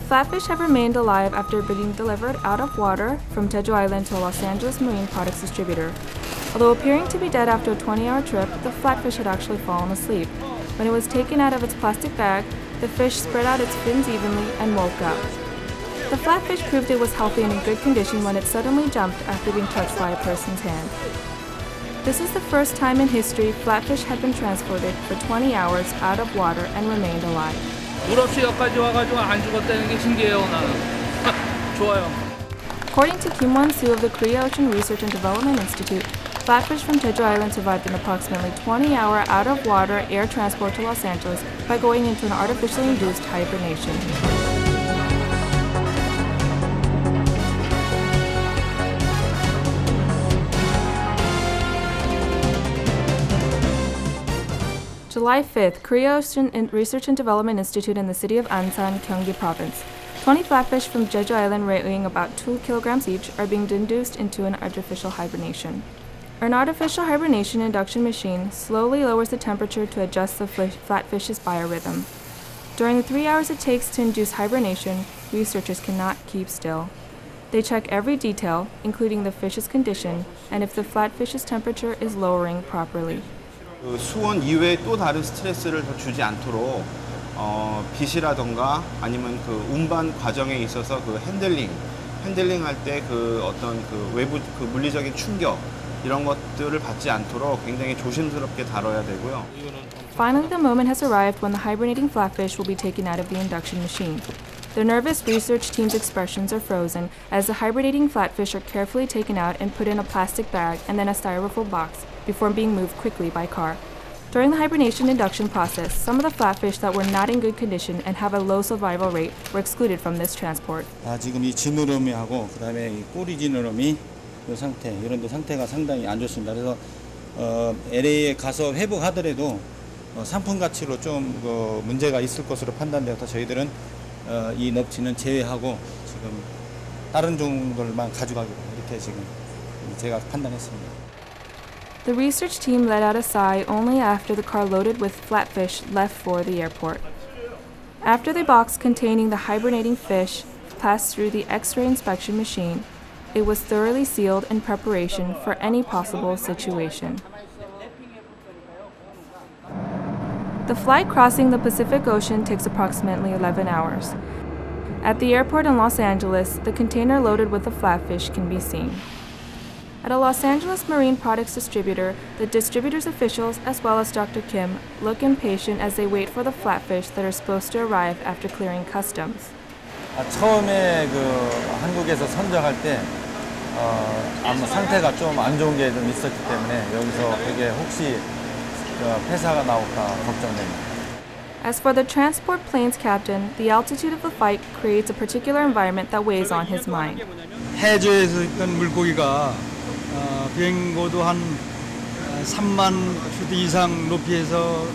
Flatfish have remained alive after being delivered out of water from Jeju Island to a Los Angeles marine products distributor. Although appearing to be dead after a 20-hour trip, the flatfish had actually fallen asleep. When it was taken out of its plastic bag, the fish spread out its fins evenly and woke up. The flatfish proved it was healthy and in good condition when it suddenly jumped after being touched by a person's hand. This is the first time in history flatfish had been transported for 20 hours out of water and remained alive. 물 없이 여기까지 와가지고 안 죽었다는 게 신기해요, 나는. 좋아요. According to Kim Won-soo of the Korea Ocean Research and Development Institute, flatfish from Jeju Island survived an approximately 20-hour out-of-water air transport to Los Angeles by going into an artificially induced hibernation. July 5th, Korea Ocean Research and Development Institute in the city of Ansan, Gyeonggi Province. 20 flatfish from Jeju Island weighing about 2 kilograms each are being induced into an artificial hibernation. An artificial hibernation induction machine slowly lowers the temperature to adjust the flatfish's biorhythm. During the 3 hours it takes to induce hibernation, researchers cannot keep still. They check every detail, including the fish's condition, and if the flatfish's temperature is lowering properly. 수온 이외에 또 다른 스트레스를 더 주지 않도록 빛이라던가 아니면 그 운반 과정에 있어서 그 핸들링 할 때 그 어떤 그 외부 그 물리적인 충격 이런 것들을 받지 않도록 굉장히 조심스럽게 다뤄야 되고요. Finally, the moment has arrived when the hibernating flatfish will be taken out of the induction machine. The nervous research team's expressions are frozen as the hibernating flatfish are carefully taken out and put in a plastic bag and then a styrofoam box before being moved quickly by car. During the hibernation induction process, some of the flatfish that were not in good condition and have a low survival rate were excluded from this transport. 지금 이 지느러미하고 그다음에 이 꼬리 지느러미 이 상태 이런 데 상태가 상당히 안 좋습니다. 그래서 LA에 가서 회복하더라도 상품 가치로 좀 문제가 있을 것으로 판단되어서 저희들은 이 넙치는 제외하고 지금 다른 종들만 가져가기로 이렇게 지금 제가 판단했습니다. The research team let out a sigh only after the car loaded with flatfish left for the airport. After the box containing the hibernating fish passed through the X-ray inspection machine, it was thoroughly sealed in preparation for any possible situation. The flight crossing the Pacific Ocean takes approximately 11 hours. At the airport in Los Angeles, the container loaded with the flatfish can be seen. At a Los Angeles marine products distributor, the distributor's officials, as well as Dr. Kim, look impatient as they wait for the flatfish that are supposed to arrive after clearing customs. 처음에 한국에서 선적할 때 아마 상태가 좀 안 좋은 게 좀 있었기 때문에 여기서 되게 혹시 폐사가 나올까 걱정됩니다. As for the transport plane's captain, the altitude of the flight creates a particular environment that weighs on his mind. 해저에서 있던 물고기가 비행고도 한 3만 푸트 이상 높이에서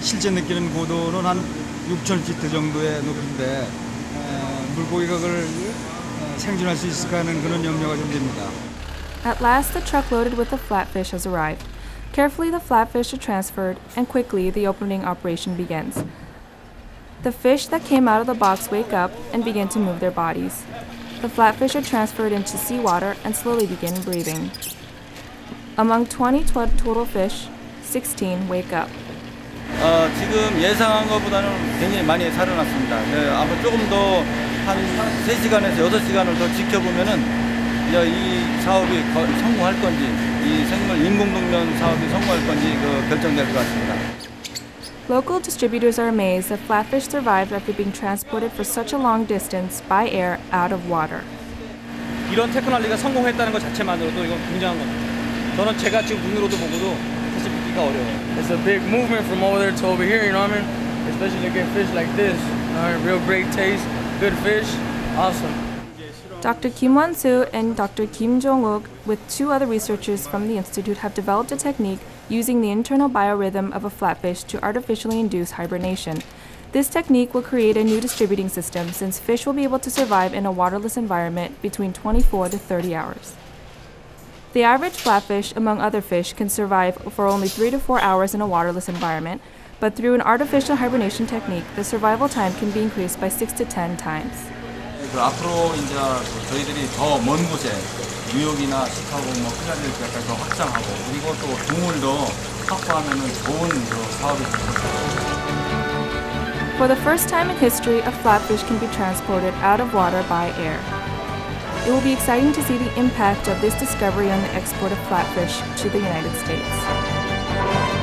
실제 느끼는 고도는 한 6,000피트 정도의 높이인데 물고기가 그걸 생존할 수 있을까 하는 그런 염려가 좀 됩니다. At last, the truck loaded with the flatfish has arrived. Carefully, the flatfish are transferred, and quickly, the opening operation begins. The fish that came out of the box wake up and begin to move their bodies. The flatfish are transferred into seawater and slowly begin breathing. Among 20 total fish, 16 wake up. 지금 예상한 것보다는 굉장히 많이 살아났습니다. 아마 조금 더 한 3시간에서 6시간을 더 지켜보면은 이 사업이 성공할 건지, 이 생물 인공동면 사업이 성공할 건지 결정될 것 같습니다. Local distributors are amazed that flatfish survived after being transported for such a long distance by air out of water. 이런 테크놀로지가 성공했다는 것 자체만으로도 이건 굉장한 겁니다. 저는 제가 지금 눈으로도 보고도 사실 믿기가 어려워요. It's a big movement from over there to over here, you know what I mean? Especially to get fish like this. Real great taste, good fish, awesome. Dr. Kim Won-soo and Dr. Kim Jong-wook, with 2 other researchers from the institute, have developed a technique using the internal biorhythm of a flatfish to artificially induce hibernation. This technique will create a new distributing system since fish will be able to survive in a waterless environment between 24 to 30 hours. The average flatfish, among other fish, can survive for only 3 to 4 hours in a waterless environment, but through an artificial hibernation technique, the survival time can be increased by 6 to 10 times. 그 앞으로 이제 저희들이 더 먼 곳에 뉴욕이나 시카고, 필라델피아까지 더 확장하고 그리고 또 동물도 확보하면은 좋은 사업이 될 것입니다. For the first time in history, a flatfish can be transported out of water by air. It will be exciting to see the impact of this discovery on the export of flatfish to the United States.